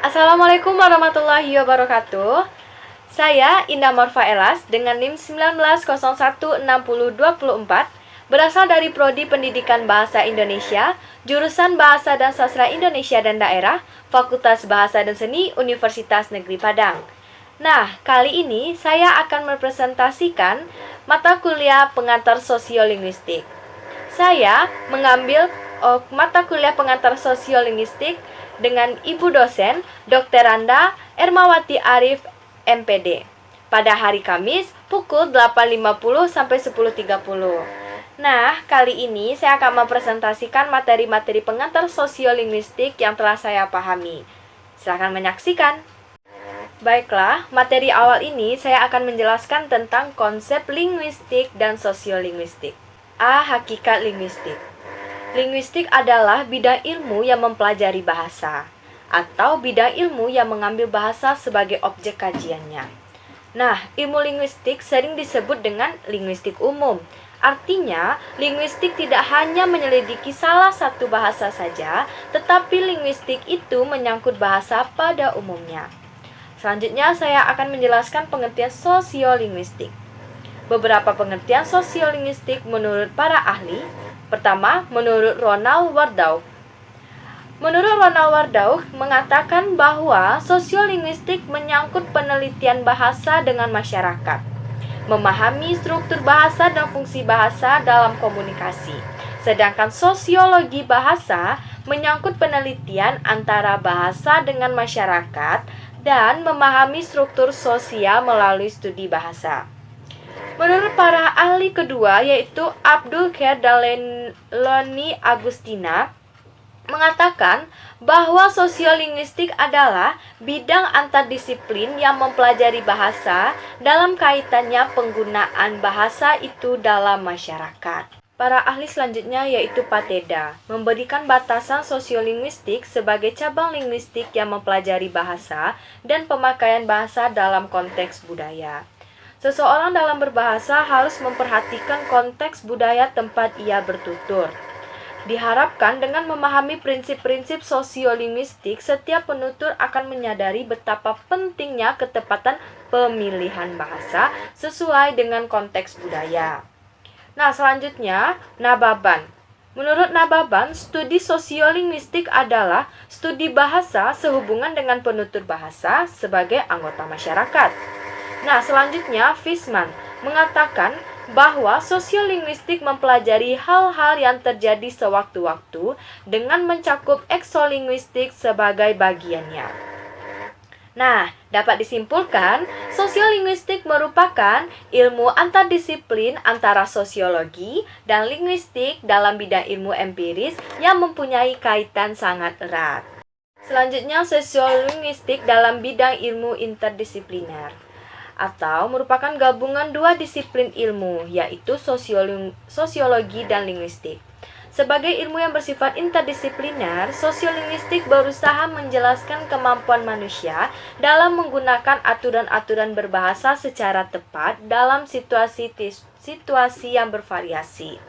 Assalamualaikum warahmatullahi wabarakatuh. Saya Indah Morfa Elas dengan NIM 19016024 berasal dari Prodi Pendidikan Bahasa Indonesia, jurusan Bahasa dan Sastra Indonesia dan Daerah, Fakultas Bahasa dan Seni Universitas Negeri Padang. Nah, kali ini saya akan merepresentasikan mata kuliah pengantar sosiolinguistik. Saya mengambil mata kuliah pengantar sosiolinguistik dengan Ibu dosen Dr. Randa Ermawati Arif MPD pada hari Kamis pukul 8.50 sampai 10.30. Nah, kali ini saya akan mempresentasikan materi-materi pengantar sosiolinguistik yang telah saya pahami. Silakan menyaksikan. Baiklah, materi awal ini saya akan menjelaskan tentang konsep linguistik dan sosiolinguistik. A. Hakikat linguistik. Linguistik adalah bidang ilmu yang mempelajari bahasa, atau bidang ilmu yang mengambil bahasa sebagai objek kajiannya. Nah, ilmu linguistik sering disebut dengan linguistik umum. Artinya, linguistik tidak hanya menyelidiki salah satu bahasa saja, tetapi linguistik itu menyangkut bahasa pada umumnya. Selanjutnya, saya akan menjelaskan pengertian sosiolinguistik. Beberapa pengertian sosiolinguistik menurut para ahli. Pertama, menurut Ronald Wardauf. Menurut Ronald Wardauf mengatakan bahwa sosiolinguistik menyangkut penelitian bahasa dengan masyarakat, memahami struktur bahasa dan fungsi bahasa dalam komunikasi. Sedangkan sosiologi bahasa menyangkut penelitian antara bahasa dengan masyarakat dan memahami struktur sosial melalui studi bahasa. Menurut para ahli kedua, yaitu Abdul Khair dan Loni Agustina, mengatakan bahwa sosiolinguistik adalah bidang antardisiplin yang mempelajari bahasa dalam kaitannya penggunaan bahasa itu dalam masyarakat. Para ahli selanjutnya yaitu Pateda, memberikan batasan sosiolinguistik sebagai cabang linguistik yang mempelajari bahasa dan pemakaian bahasa dalam konteks budaya. Seseorang dalam berbahasa harus memperhatikan konteks budaya tempat ia bertutur. Diharapkan dengan memahami prinsip-prinsip sosiolinguistik, setiap penutur akan menyadari betapa pentingnya ketepatan pemilihan bahasa sesuai dengan konteks budaya. Nah, selanjutnya, Nababan. Menurut Nababan, studi sosiolinguistik adalah studi bahasa sehubungan dengan penutur bahasa sebagai anggota masyarakat. Nah, selanjutnya Fishman mengatakan bahwa sosiolinguistik mempelajari hal-hal yang terjadi sewaktu-waktu dengan mencakup eksolinguistik sebagai bagiannya. Nah, dapat disimpulkan, sosiolinguistik merupakan ilmu antardisiplin antara sosiologi dan linguistik dalam bidang ilmu empiris yang mempunyai kaitan sangat erat. Selanjutnya, sosiolinguistik dalam bidang ilmu interdisipliner, atau merupakan gabungan dua disiplin ilmu, yaitu sosiologi dan linguistik. Sebagai ilmu yang bersifat interdisipliner, sosiolinguistik berusaha menjelaskan kemampuan manusia dalam menggunakan aturan-aturan berbahasa secara tepat dalam situasi yang bervariasi.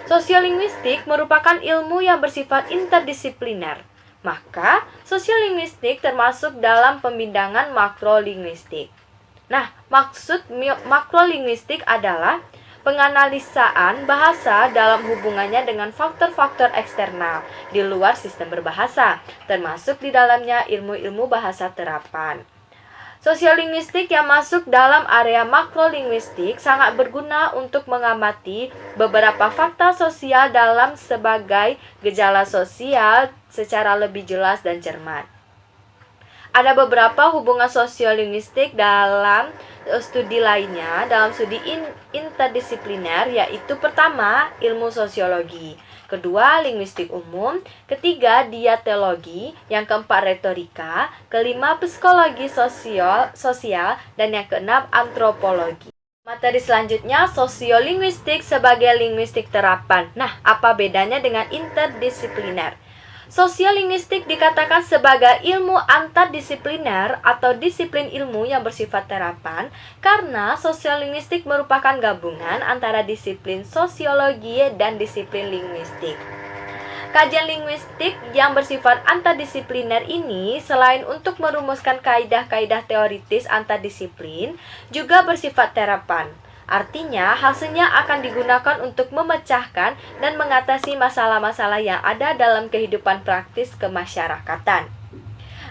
Sosiolinguistik merupakan ilmu yang bersifat interdisipliner. Maka, sosiolinguistik termasuk dalam pembidangan makrolinguistik. Nah, maksud makrolinguistik adalah penganalisaan bahasa dalam hubungannya dengan faktor-faktor eksternal di luar sistem berbahasa, termasuk di dalamnya ilmu-ilmu bahasa terapan. Sosiolinguistik yang masuk dalam area makrolinguistik sangat berguna untuk mengamati beberapa fakta sosial dalam sebagai gejala sosial secara lebih jelas dan cermat. Ada beberapa hubungan sosiolinguistik dalam studi lainnya, dalam studi interdisipliner, yaitu pertama, ilmu sosiologi, kedua, linguistik umum, ketiga, dialektologi, yang keempat, retorika, kelima, psikologi sosial, dan yang keenam, antropologi. Materi selanjutnya, sosiolinguistik sebagai linguistik terapan. Nah, apa bedanya dengan interdisipliner? Sosiolinguistik dikatakan sebagai ilmu antardisipliner atau disiplin ilmu yang bersifat terapan karena sosiolinguistik merupakan gabungan antara disiplin sosiologi dan disiplin linguistik. Kajian linguistik yang bersifat antardisipliner ini selain untuk merumuskan kaidah-kaidah teoritis antardisiplin, juga bersifat terapan. Artinya, hasilnya akan digunakan untuk memecahkan dan mengatasi masalah-masalah yang ada dalam kehidupan praktis kemasyarakatan.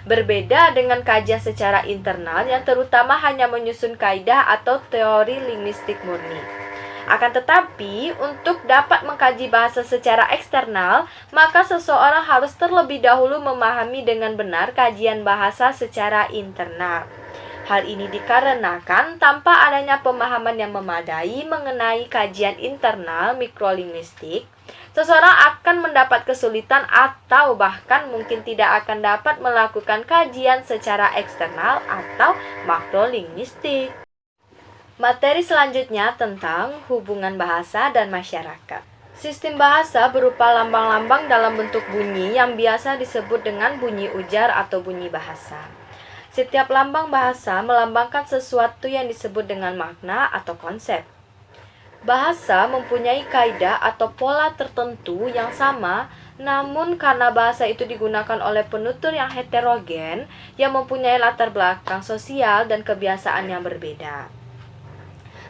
Berbeda dengan kajian secara internal yang terutama hanya menyusun kaidah atau teori linguistik murni. Akan tetapi, untuk dapat mengkaji bahasa secara eksternal, maka seseorang harus terlebih dahulu memahami dengan benar kajian bahasa secara internal. Hal ini dikarenakan tanpa adanya pemahaman yang memadai mengenai kajian internal mikrolinguistik, seseorang akan mendapat kesulitan atau bahkan mungkin tidak akan dapat melakukan kajian secara eksternal atau makrolinguistik. Materi selanjutnya tentang hubungan bahasa dan masyarakat. Sistem bahasa berupa lambang-lambang dalam bentuk bunyi yang biasa disebut dengan bunyi ujar atau bunyi bahasa. Setiap lambang bahasa melambangkan sesuatu yang disebut dengan makna atau konsep. Bahasa mempunyai kaidah atau pola tertentu yang sama, namun karena bahasa itu digunakan oleh penutur yang heterogen yang mempunyai latar belakang sosial dan kebiasaan yang berbeda.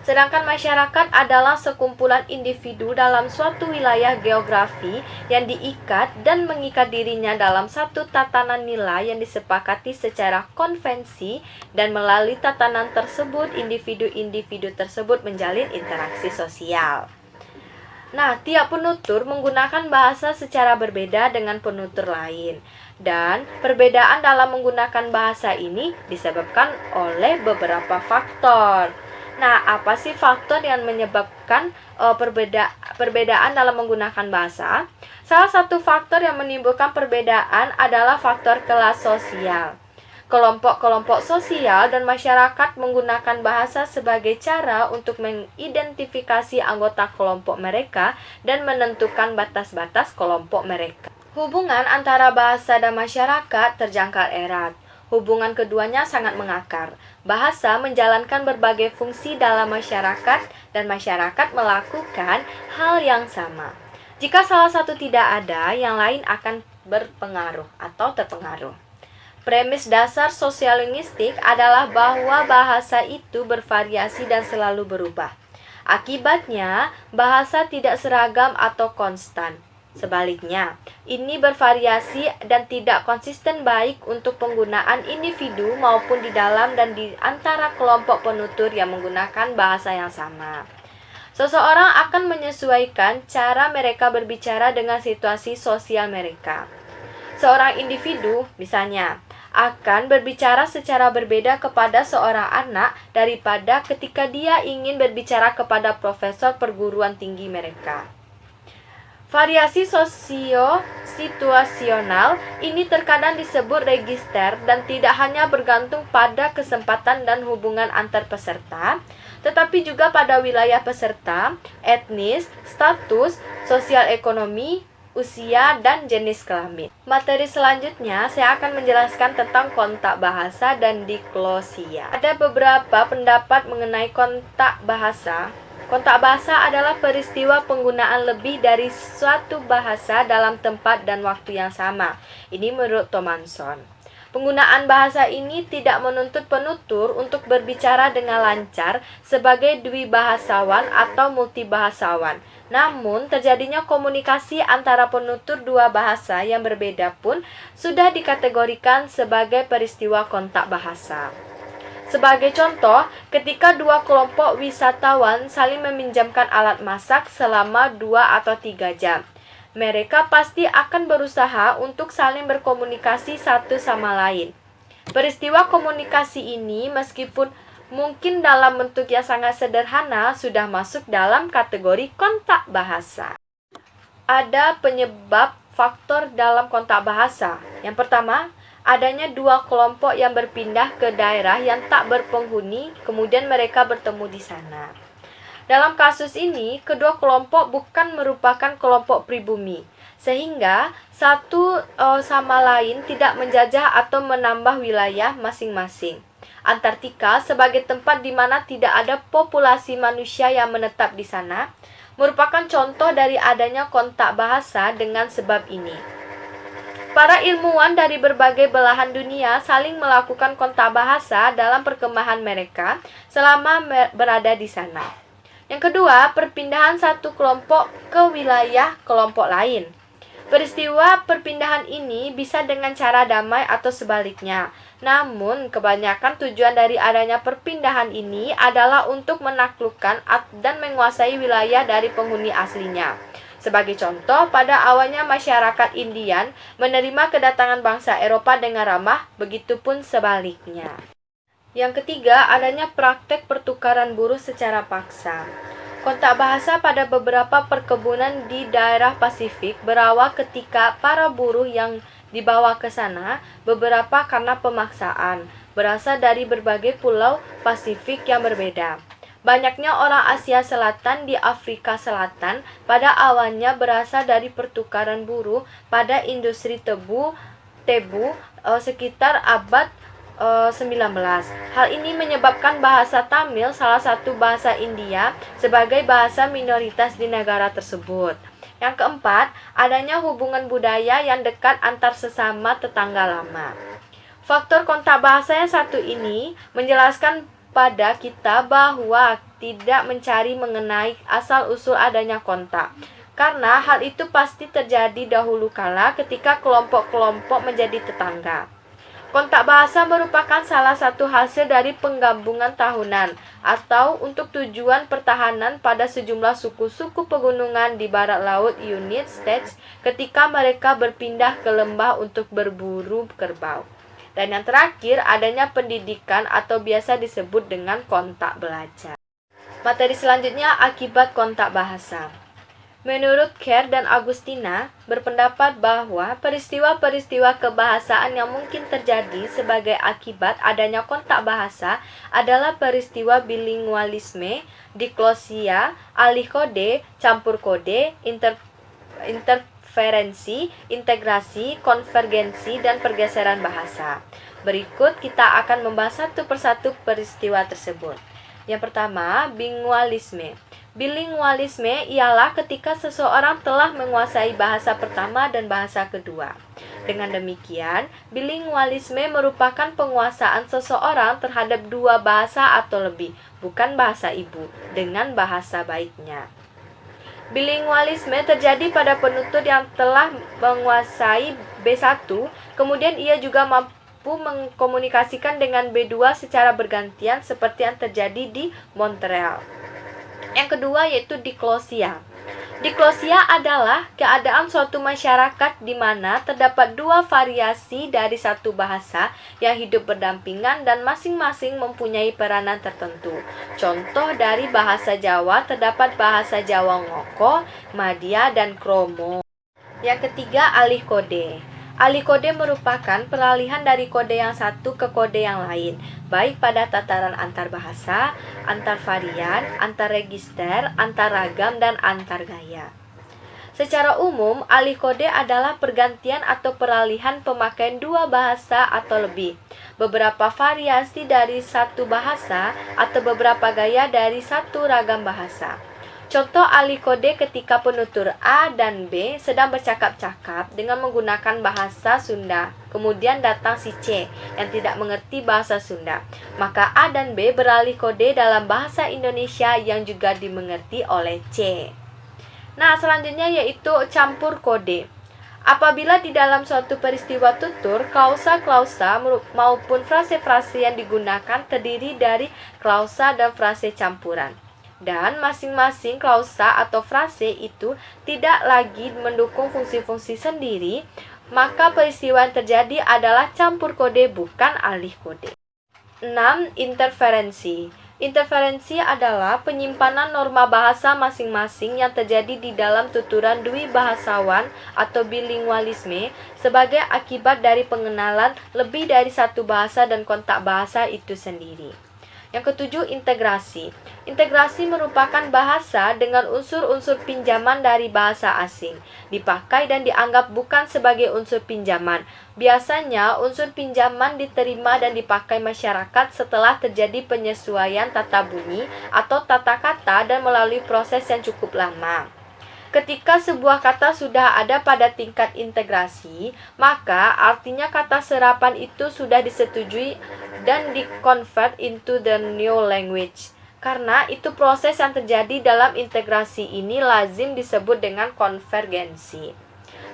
Sedangkan masyarakat adalah sekumpulan individu dalam suatu wilayah geografi yang diikat dan mengikat dirinya dalam satu tatanan nilai yang disepakati secara konvensi, dan melalui tatanan tersebut individu-individu tersebut menjalin interaksi sosial. Nah, tiap penutur menggunakan bahasa secara berbeda dengan penutur lain, dan perbedaan dalam menggunakan bahasa ini disebabkan oleh beberapa faktor. Nah, apa sih faktor yang menyebabkan perbedaan dalam menggunakan bahasa? Salah satu faktor yang menimbulkan perbedaan adalah faktor kelas sosial. Kelompok-kelompok sosial dan masyarakat menggunakan bahasa sebagai cara untuk mengidentifikasi anggota kelompok mereka dan menentukan batas-batas kelompok mereka. Hubungan antara bahasa dan masyarakat terjangkau erat. Hubungan keduanya sangat mengakar. Bahasa menjalankan berbagai fungsi dalam masyarakat dan masyarakat melakukan hal yang sama. Jika salah satu tidak ada, yang lain akan berpengaruh atau terpengaruh. Premis dasar sosiolinguistik adalah bahwa bahasa itu bervariasi dan selalu berubah. Akibatnya, bahasa tidak seragam atau konstan. Sebaliknya, ini bervariasi dan tidak konsisten baik untuk penggunaan individu maupun di dalam dan di antara kelompok penutur yang menggunakan bahasa yang sama. Seseorang akan menyesuaikan cara mereka berbicara dengan situasi sosial mereka. Seorang individu, misalnya, akan berbicara secara berbeda kepada seorang anak daripada ketika dia ingin berbicara kepada profesor perguruan tinggi mereka. Variasi sosio-situasional ini terkadang disebut register dan tidak hanya bergantung pada kesempatan dan hubungan antar peserta, tetapi juga pada wilayah peserta, etnis, status, sosial ekonomi, usia, dan jenis kelamin. Materi selanjutnya saya akan menjelaskan tentang kontak bahasa dan diglosia. Ada beberapa pendapat mengenai kontak bahasa. Kontak bahasa adalah peristiwa penggunaan lebih dari suatu bahasa dalam tempat dan waktu yang sama. Ini menurut Thomanson. Penggunaan bahasa ini tidak menuntut penutur untuk berbicara dengan lancar sebagai dwibahasawan atau multibahasawan. Namun, terjadinya komunikasi antara penutur dua bahasa yang berbeda pun sudah dikategorikan sebagai peristiwa kontak bahasa. Sebagai contoh, ketika dua kelompok wisatawan saling meminjamkan alat masak selama 2 atau 3 jam, mereka pasti akan berusaha untuk saling berkomunikasi satu sama lain. Peristiwa komunikasi ini meskipun mungkin dalam bentuk yang sangat sederhana sudah masuk dalam kategori kontak bahasa. Ada penyebab faktor dalam kontak bahasa. Yang pertama, adanya dua kelompok yang berpindah ke daerah yang tak berpenghuni, kemudian mereka bertemu di sana. Dalam kasus ini, kedua kelompok bukan merupakan kelompok pribumi, sehingga satu sama lain tidak menjajah atau menambah wilayah masing-masing. Antartika sebagai tempat di mana tidak ada populasi manusia yang menetap di sana, merupakan contoh dari adanya kontak bahasa dengan sebab ini. Para ilmuwan dari berbagai belahan dunia saling melakukan kontak bahasa dalam perkemahan mereka selama berada di sana. Yang kedua, perpindahan satu kelompok ke wilayah kelompok lain. Peristiwa perpindahan ini bisa dengan cara damai atau sebaliknya. Namun, kebanyakan tujuan dari adanya perpindahan ini adalah untuk menaklukkan dan menguasai wilayah dari penghuni aslinya. Sebagai contoh, pada awalnya masyarakat Indian menerima kedatangan bangsa Eropa dengan ramah, begitupun sebaliknya. Yang ketiga, adanya praktek pertukaran buruh secara paksa. Kontak bahasa pada beberapa perkebunan di daerah Pasifik berawal ketika para buruh yang dibawa ke sana, beberapa karena pemaksaan, berasal dari berbagai pulau Pasifik yang berbeda. Banyaknya orang Asia Selatan di Afrika Selatan pada awalnya berasal dari pertukaran buruh pada industri tebu sekitar abad 19. Hal ini menyebabkan bahasa Tamil, salah satu bahasa India, sebagai bahasa minoritas di negara tersebut. Yang keempat, adanya hubungan budaya yang dekat antar sesama tetangga lama. Faktor kontak bahasa yang satu ini menjelaskan pada kita bahwa tidak mencari mengenai asal-usul adanya kontak, karena hal itu pasti terjadi dahulu kala ketika kelompok-kelompok menjadi tetangga. Kontak bahasa merupakan salah satu hasil dari penggabungan tahunan atau untuk tujuan pertahanan pada sejumlah suku-suku pegunungan di barat laut United States ketika mereka berpindah ke lembah untuk berburu kerbau. Dan yang terakhir, adanya pendidikan atau biasa disebut dengan kontak belajar. Materi selanjutnya, akibat kontak bahasa. Menurut Kerr dan Agustina, berpendapat bahwa peristiwa-peristiwa kebahasaan yang mungkin terjadi sebagai akibat adanya kontak bahasa adalah peristiwa bilingualisme, diklosia, alih kode, campur kode, interferensi, integrasi, konvergensi, dan pergeseran bahasa. Berikut kita akan membahas satu persatu peristiwa tersebut. Yang pertama, bilingualisme. Bilingualisme ialah ketika seseorang telah menguasai bahasa pertama dan bahasa kedua. Dengan demikian, bilingualisme merupakan penguasaan seseorang terhadap dua bahasa atau lebih, bukan bahasa ibu, dengan bahasa baiknya. Bilingualisme terjadi pada penutur yang telah menguasai B1, kemudian ia juga mampu mengkomunikasikan dengan B2 secara bergantian seperti yang terjadi di Montreal. Yang kedua yaitu diklosia. Diklosia adalah keadaan suatu masyarakat di mana terdapat dua variasi dari satu bahasa yang hidup berdampingan dan masing-masing mempunyai peranan tertentu. Contoh dari bahasa Jawa terdapat bahasa Jawa Ngoko, Madya, dan Kromo. Yang ketiga, alih kode. Alih kode merupakan peralihan dari kode yang satu ke kode yang lain, baik pada tataran antar bahasa, antar varian, antar register, antar ragam, dan antar gaya. Secara umum, alih kode adalah pergantian atau peralihan pemakaian dua bahasa atau lebih, beberapa variasi dari satu bahasa, atau beberapa gaya dari satu ragam bahasa. Contoh alih kode ketika penutur A dan B sedang bercakap-cakap dengan menggunakan bahasa Sunda. Kemudian datang si C yang tidak mengerti bahasa Sunda. Maka A dan B beralih kode dalam bahasa Indonesia yang juga dimengerti oleh C. Nah, selanjutnya yaitu campur kode. Apabila di dalam suatu peristiwa tutur, klausa-klausa maupun frase-frase yang digunakan terdiri dari klausa dan frase campuran. Dan masing-masing klausa atau frase itu tidak lagi mendukung fungsi-fungsi sendiri, maka peristiwa yang terjadi adalah campur kode bukan alih kode. 6. Interferensi. Interferensi adalah penyimpanan norma bahasa masing-masing yang terjadi di dalam tuturan dwi bahasawan atau bilingualisme sebagai akibat dari pengenalan lebih dari satu bahasa dan kontak bahasa itu sendiri. Yang ketujuh, integrasi. Integrasi merupakan bahasa dengan unsur-unsur pinjaman dari bahasa asing, dipakai dan dianggap bukan sebagai unsur pinjaman. Biasanya, unsur pinjaman diterima dan dipakai masyarakat setelah terjadi penyesuaian tata bunyi atau tata kata dan melalui proses yang cukup lama. Ketika sebuah kata sudah ada pada tingkat integrasi, maka artinya kata serapan itu sudah disetujui dan di-convert into the new language. Karena itu proses yang terjadi dalam integrasi ini lazim disebut dengan konvergensi.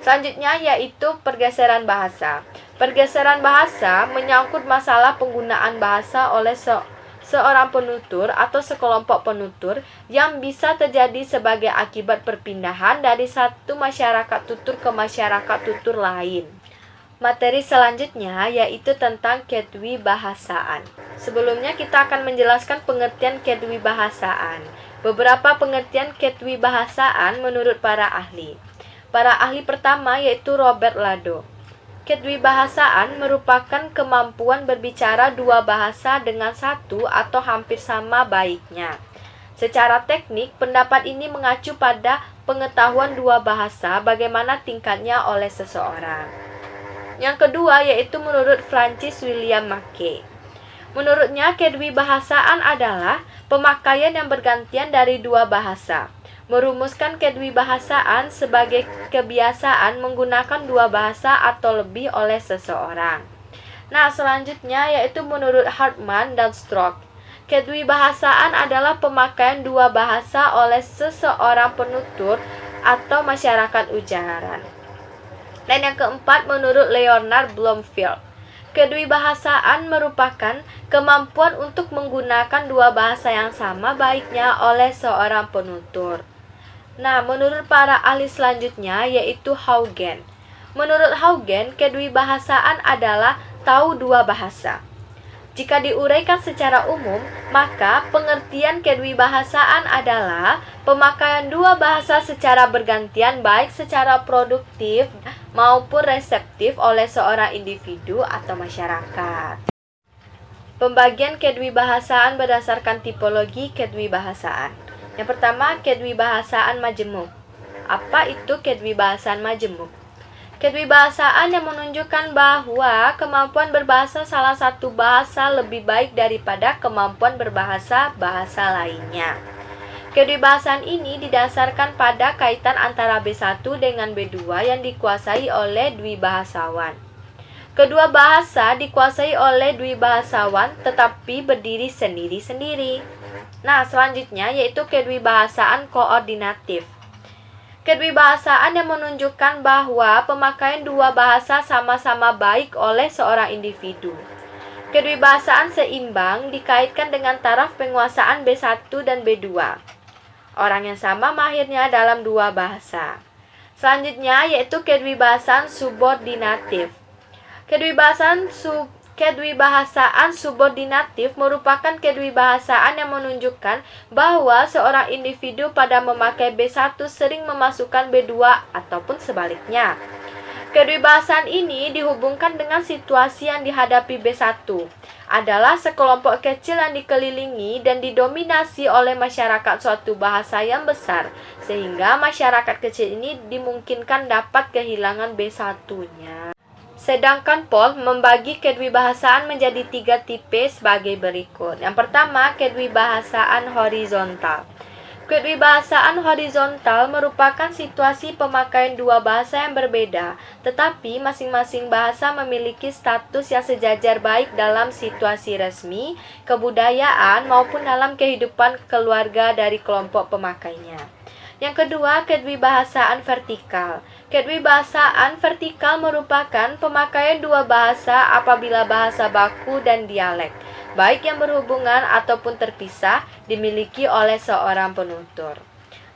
Selanjutnya yaitu pergeseran bahasa. Pergeseran bahasa menyangkut masalah penggunaan bahasa oleh seorang penutur atau sekelompok penutur yang bisa terjadi sebagai akibat perpindahan dari satu masyarakat tutur ke masyarakat tutur lain. Materi selanjutnya yaitu tentang kedwibahasaan. Sebelumnya kita akan menjelaskan pengertian kedwibahasaan. Beberapa pengertian kedwibahasaan menurut para ahli. Para ahli pertama yaitu Robert Lado. Kedwibahasaan merupakan kemampuan berbicara dua bahasa dengan satu atau hampir sama baiknya. Secara teknik, pendapat ini mengacu pada pengetahuan dua bahasa bagaimana tingkatnya oleh seseorang. Yang kedua yaitu menurut Francis William Mackay. Menurutnya, kedwibahasaan adalah pemakaian yang bergantian dari dua bahasa. Merumuskan kedwibahasaan sebagai kebiasaan menggunakan dua bahasa atau lebih oleh seseorang. Nah, selanjutnya yaitu menurut Hartman dan Strock. Kedwibahasaan adalah pemakaian dua bahasa oleh seseorang penutur atau masyarakat ujaran. Dan yang keempat menurut Leonard Bloomfield. Kedwibahasaan merupakan kemampuan untuk menggunakan dua bahasa yang sama baiknya oleh seorang penutur. Nah, menurut para ahli selanjutnya yaitu Haugen. Menurut Haugen, kedwibahasaan adalah tahu dua bahasa. Jika diuraikan secara umum, maka pengertian kedwibahasaan adalah pemakaian dua bahasa secara bergantian baik secara produktif maupun reseptif oleh seorang individu atau masyarakat. Pembagian kedwibahasaan berdasarkan tipologi kedwibahasaan. Yang pertama, kedwibahasaan majemuk. Apa itu kedwibahasaan majemuk? Kedwibahasaan yang menunjukkan bahwa kemampuan berbahasa salah satu bahasa lebih baik daripada kemampuan berbahasa bahasa lainnya. Kedwibahasaan ini didasarkan pada kaitan antara B1 dengan B2 yang dikuasai oleh dwibahasawan. Kedua bahasa dikuasai oleh dwibahasawan tetapi berdiri sendiri-sendiri. Nah, selanjutnya yaitu kedwibahasaan koordinatif. Kedwibahasaan yang menunjukkan bahwa pemakaian dua bahasa sama-sama baik oleh seorang individu. Kedwibahasaan seimbang dikaitkan dengan taraf penguasaan B1 dan B2. Orang yang sama mahirnya dalam dua bahasa. Selanjutnya yaitu kedwibahasaan subordinatif. Kedwibahasaan subordinatif merupakan kedwibahasaan yang menunjukkan bahwa seorang individu pada memakai B1 sering memasukkan B2 ataupun sebaliknya. Kedwibahasaan ini dihubungkan dengan situasi yang dihadapi B1 adalah sekelompok kecil yang dikelilingi dan didominasi oleh masyarakat suatu bahasa yang besar, sehingga masyarakat kecil ini dimungkinkan dapat kehilangan B1-nya. Sedangkan Paul membagi kedwibahasaan menjadi 3 tipe sebagai berikut. Yang pertama, kedwibahasaan horizontal. Kedwibahasaan horizontal merupakan situasi pemakaian dua bahasa yang berbeda, tetapi masing-masing bahasa memiliki status yang sejajar baik dalam situasi resmi, kebudayaan, maupun dalam kehidupan keluarga dari kelompok pemakainya. Yang kedua, kedwibahasaan vertikal. Kedwibahasaan vertikal merupakan pemakaian dua bahasa apabila bahasa baku dan dialek, baik yang berhubungan ataupun terpisah, dimiliki oleh seorang penutur.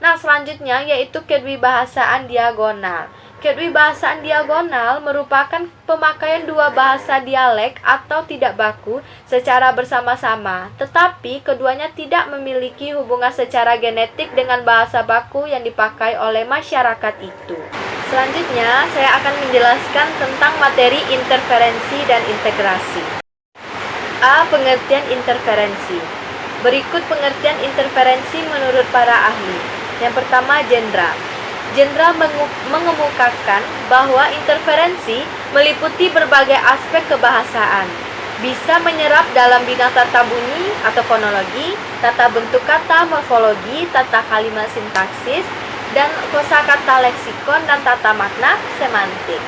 Nah, selanjutnya yaitu kedwibahasaan diagonal. Kedwibahasaan diagonal merupakan pemakaian dua bahasa dialek atau tidak baku secara bersama-sama, tetapi keduanya tidak memiliki hubungan secara genetik dengan bahasa baku yang dipakai oleh masyarakat itu. Selanjutnya, saya akan menjelaskan tentang materi interferensi dan integrasi. A. Pengertian interferensi. Berikut pengertian interferensi menurut para ahli. Yang pertama, Jendra. Jendra mengemukakan bahwa interferensi meliputi berbagai aspek kebahasaan. Bisa menyerap dalam bidang tata bunyi atau fonologi, tata bentuk kata, morfologi, tata kalimat sintaksis, dan kosakata leksikon dan tata makna semantik.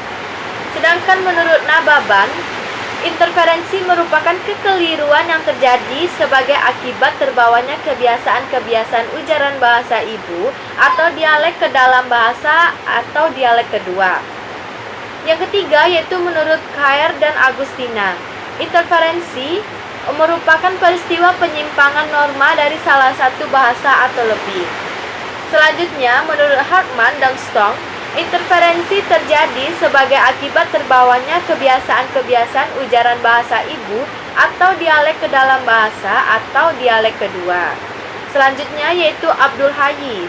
Sedangkan menurut Nababan, interferensi merupakan kekeliruan yang terjadi sebagai akibat terbawanya kebiasaan-kebiasaan ujaran bahasa ibu atau dialek ke dalam bahasa atau dialek kedua. Yang ketiga yaitu menurut Khair dan Agustina, interferensi merupakan peristiwa penyimpangan norma dari salah satu bahasa atau lebih. Selanjutnya, menurut Hartman dan Stong, interferensi terjadi sebagai akibat terbawanya kebiasaan-kebiasaan ujaran bahasa ibu atau dialek ke dalam bahasa atau dialek kedua. Selanjutnya yaitu Abdul Hayy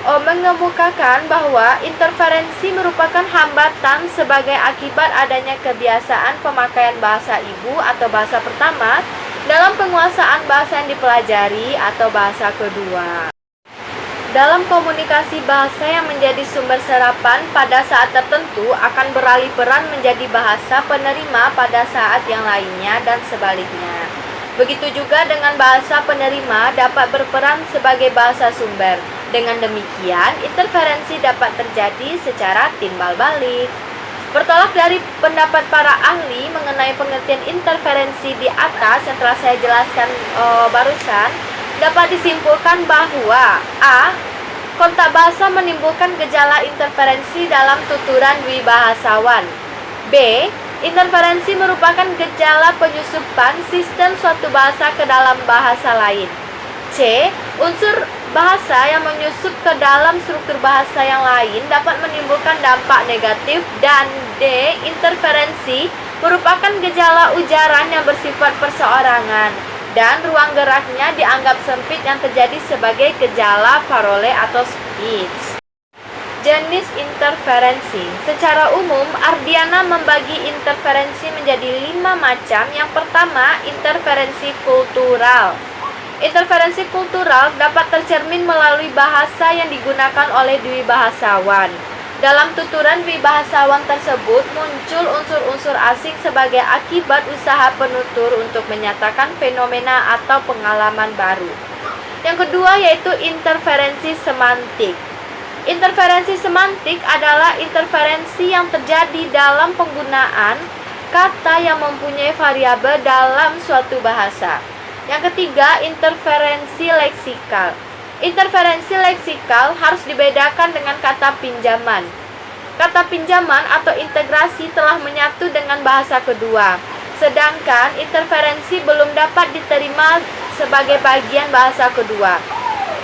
mengemukakan bahwa interferensi merupakan hambatan sebagai akibat adanya kebiasaan pemakaian bahasa ibu atau bahasa pertama dalam penguasaan bahasa yang dipelajari atau bahasa kedua. Dalam komunikasi, bahasa yang menjadi sumber serapan pada saat tertentu akan beralih peran menjadi bahasa penerima pada saat yang lainnya dan sebaliknya. Begitu juga dengan bahasa penerima dapat berperan sebagai bahasa sumber. Dengan demikian, interferensi dapat terjadi secara timbal balik. Bertolak dari pendapat para ahli mengenai pengertian interferensi di atas yang telah saya jelaskan barusan, dapat disimpulkan bahwa A. Kontak bahasa menimbulkan gejala interferensi dalam tuturan dwibahasawan. B. Interferensi merupakan gejala penyusupan sistem suatu bahasa ke dalam bahasa lain. C. Unsur bahasa yang menyusup ke dalam struktur bahasa yang lain dapat menimbulkan dampak negatif. Dan D. Interferensi merupakan gejala ujaran yang bersifat perseorangan dan ruang geraknya dianggap sempit yang terjadi sebagai gejala parole atau speech. Jenis interferensi. Secara umum, Ardiana membagi interferensi menjadi 5 macam. Yang pertama, interferensi kultural. Interferensi kultural dapat tercermin melalui bahasa yang digunakan oleh dwibahasawan. Dalam tuturan dwibahasawan tersebut muncul unsur-unsur asing sebagai akibat usaha penutur untuk menyatakan fenomena atau pengalaman baru. Yang kedua yaitu interferensi semantik. Interferensi semantik adalah interferensi yang terjadi dalam penggunaan kata yang mempunyai variabel dalam suatu bahasa. Yang ketiga, interferensi leksikal. Interferensi leksikal harus dibedakan dengan kata pinjaman. Kata pinjaman atau integrasi telah menyatu dengan bahasa kedua, sedangkan interferensi belum dapat diterima sebagai bagian bahasa kedua.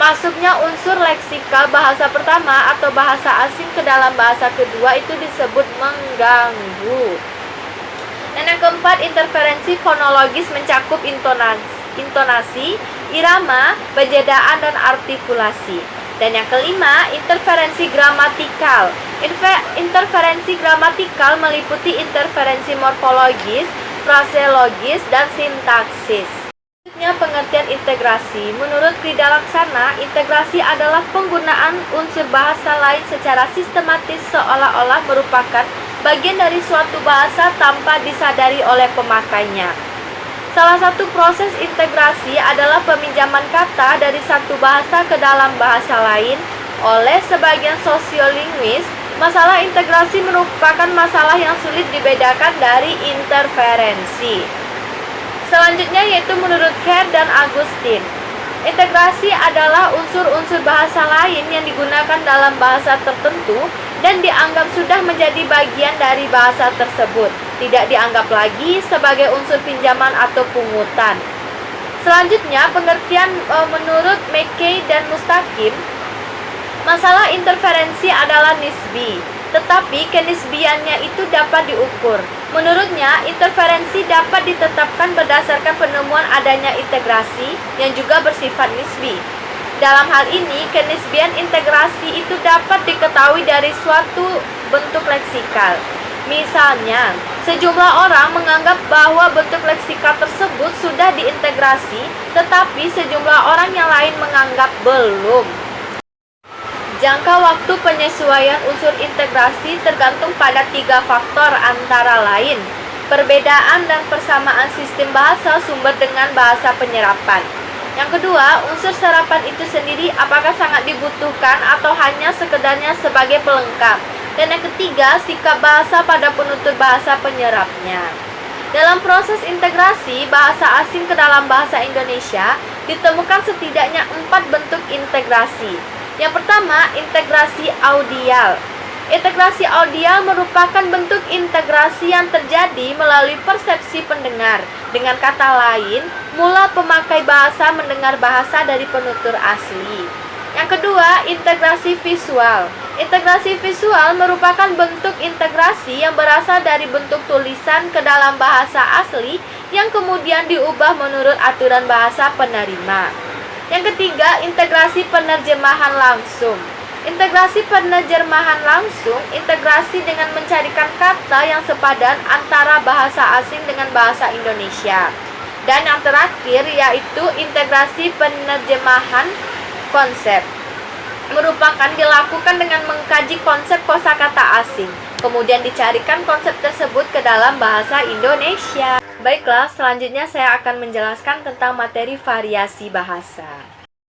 Masuknya unsur leksikal bahasa pertama atau bahasa asing ke dalam bahasa kedua itu disebut mengganggu. Dan yang keempat, interferensi fonologis mencakup intonasi, irama, pejedaan, dan artikulasi. Dan yang kelima, interferensi gramatikal. Interferensi gramatikal meliputi interferensi morfologis, fraseologis, dan sintaksis. Selanjutnya, pengertian integrasi. Menurut Krida Laksana, integrasi adalah penggunaan unsur bahasa lain secara sistematis seolah-olah merupakan bagian dari suatu bahasa tanpa disadari oleh pemakainya. Salah satu proses integrasi adalah peminjaman kata dari satu bahasa ke dalam bahasa lain. Oleh sebagian sosiolinguis, masalah integrasi merupakan masalah yang sulit dibedakan dari interferensi. Selanjutnya yaitu menurut Khair dan Agustin, integrasi adalah unsur-unsur bahasa lain yang digunakan dalam bahasa tertentu dan dianggap sudah menjadi bagian dari bahasa tersebut, tidak dianggap lagi sebagai unsur pinjaman atau pungutan. Selanjutnya, pengertian menurut McKay dan Mustaqim, masalah interferensi adalah nisbi, tetapi kenisbiannya itu dapat diukur. Menurutnya, interferensi dapat ditetapkan berdasarkan penemuan adanya integrasi yang juga bersifat nisbi. Dalam hal ini, kenisbian integrasi itu dapat diketahui dari suatu bentuk leksikal. Misalnya, Sejumlah orang menganggap bahwa bentuk leksika tersebut sudah diintegrasi, tetapi sejumlah orang yang lain menganggap belum. Jangka waktu penyesuaian unsur integrasi tergantung pada 3 faktor antara lain: perbedaan dan persamaan sistem bahasa sumber dengan bahasa penyerapan. Yang kedua, unsur serapan itu sendiri apakah sangat dibutuhkan atau hanya sekedarnya sebagai pelengkap. Dan yang ketiga, sikap bahasa pada penutur bahasa penyerapnya. Dalam proses integrasi bahasa asing ke dalam bahasa Indonesia, ditemukan setidaknya 4 bentuk integrasi. Yang pertama, integrasi audial. Integrasi audial merupakan bentuk integrasi yang terjadi melalui persepsi pendengar. Dengan kata lain, mula pemakai bahasa mendengar bahasa dari penutur asli. Yang kedua, integrasi visual. Integrasi visual merupakan bentuk integrasi yang berasal dari bentuk tulisan ke dalam bahasa asli yang kemudian diubah menurut aturan bahasa penerima. Yang ketiga, integrasi penerjemahan langsung. Integrasi penerjemahan langsung, integrasi dengan mencarikan kata yang sepadan antara bahasa asing dengan bahasa Indonesia. Dan yang terakhir yaitu integrasi penerjemahan konsep. Merupakan dilakukan dengan mengkaji konsep kosakata asing, kemudian dicarikan konsep tersebut ke dalam bahasa Indonesia. Baiklah, selanjutnya saya akan menjelaskan tentang materi variasi bahasa.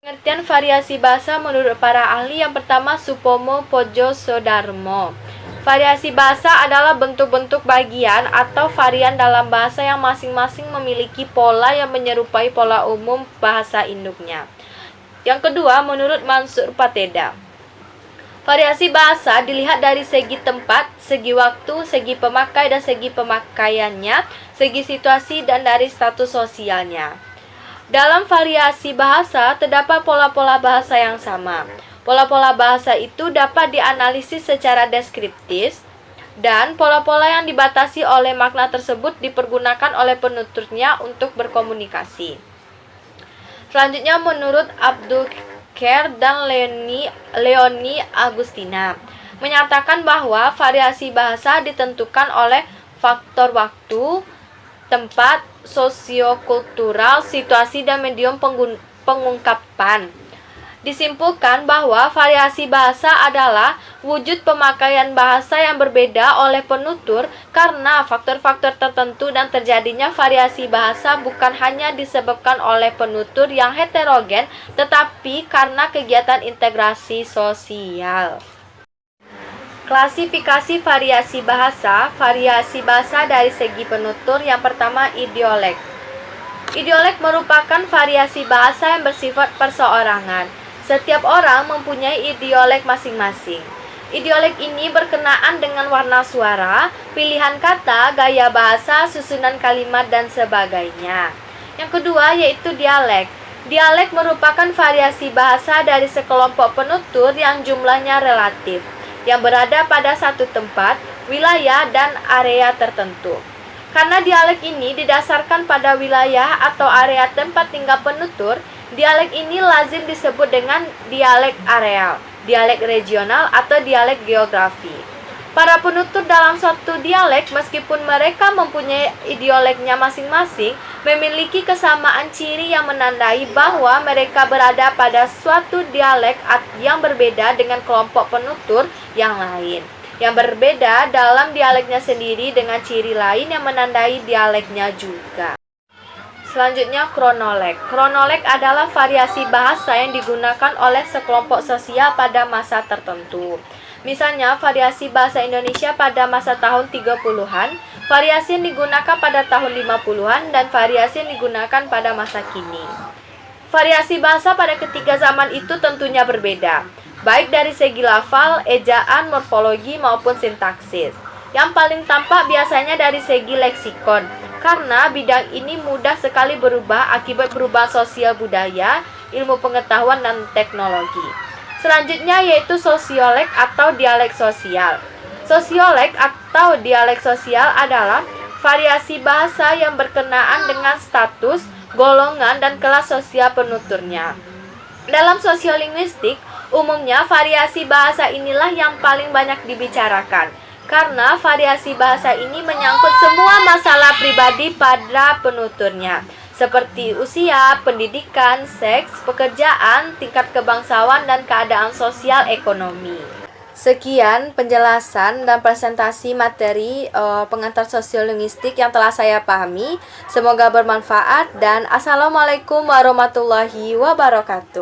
Pengertian variasi bahasa menurut para ahli: yang pertama, Supomo Pojo Sodarmo. Variasi bahasa adalah bentuk-bentuk bagian atau varian dalam bahasa yang masing-masing memiliki pola yang menyerupai pola umum bahasa induknya. Yang kedua, menurut Mansur Pateda, variasi bahasa dilihat dari segi tempat, segi waktu, segi pemakai dan segi pemakaiannya, segi situasi dan dari status sosialnya. Dalam variasi bahasa terdapat pola-pola bahasa yang sama. Pola-pola bahasa itu dapat dianalisis secara deskriptif dan pola-pola yang dibatasi oleh makna tersebut dipergunakan oleh penuturnya untuk berkomunikasi. Selanjutnya, menurut Abdul Khair dan Leoni Agustina, menyatakan bahwa variasi bahasa ditentukan oleh faktor waktu, tempat, sosiokultural, situasi, dan medium pengungkapan. Disimpulkan bahwa variasi bahasa adalah wujud pemakaian bahasa yang berbeda oleh penutur karena faktor-faktor tertentu, dan terjadinya variasi bahasa bukan hanya disebabkan oleh penutur yang heterogen, tetapi karena kegiatan integrasi sosial. Klasifikasi variasi bahasa. Variasi bahasa dari segi penutur. Yang pertama, idiolek. Idiolek merupakan variasi bahasa yang bersifat perseorangan. Setiap orang mempunyai idiolek masing-masing. Idiolek ini berkenaan dengan warna suara, pilihan kata, gaya bahasa, susunan kalimat, dan sebagainya. Yang kedua yaitu dialek. Dialek merupakan variasi bahasa dari sekelompok penutur yang jumlahnya relatif, yang berada pada satu tempat, wilayah, dan area tertentu. Karena dialek ini didasarkan pada wilayah atau area tempat tinggal penutur, dialek ini lazim disebut dengan dialek areal, dialek regional, atau dialek geografi. Para penutur dalam suatu dialek, meskipun mereka mempunyai idioleknya masing-masing, memiliki kesamaan ciri yang menandai bahwa mereka berada pada suatu dialek yang berbeda dengan kelompok penutur yang lain, yang berbeda dalam dialeknya sendiri dengan ciri lain yang menandai dialeknya juga. Selanjutnya, kronolog. Kronolog adalah variasi bahasa yang digunakan oleh sekelompok sosial pada masa tertentu. Misalnya, variasi bahasa Indonesia pada masa tahun 30-an, variasi yang digunakan pada tahun 50-an, dan variasi yang digunakan pada masa kini. Variasi bahasa pada ketiga zaman itu tentunya berbeda, baik dari segi lafal, ejaan, morfologi, maupun sintaksis. Yang paling tampak biasanya dari segi leksikon, karena bidang ini mudah sekali berubah akibat perubahan sosial budaya, ilmu pengetahuan, dan teknologi. Selanjutnya yaitu sosiolek atau dialek sosial. Sosiolek atau dialek sosial adalah variasi bahasa yang berkenaan dengan status, golongan, dan kelas sosial penuturnya. Dalam sosiolinguistik, umumnya variasi bahasa inilah yang paling banyak dibicarakan, karena variasi bahasa ini menyangkut semua masalah pribadi pada penuturnya, seperti usia, pendidikan, seks, pekerjaan, tingkat kebangsawan, dan keadaan sosial ekonomi. Sekian penjelasan dan presentasi materi pengantar sosiolinguistik yang telah saya pahami. Semoga bermanfaat dan assalamualaikum warahmatullahi wabarakatuh.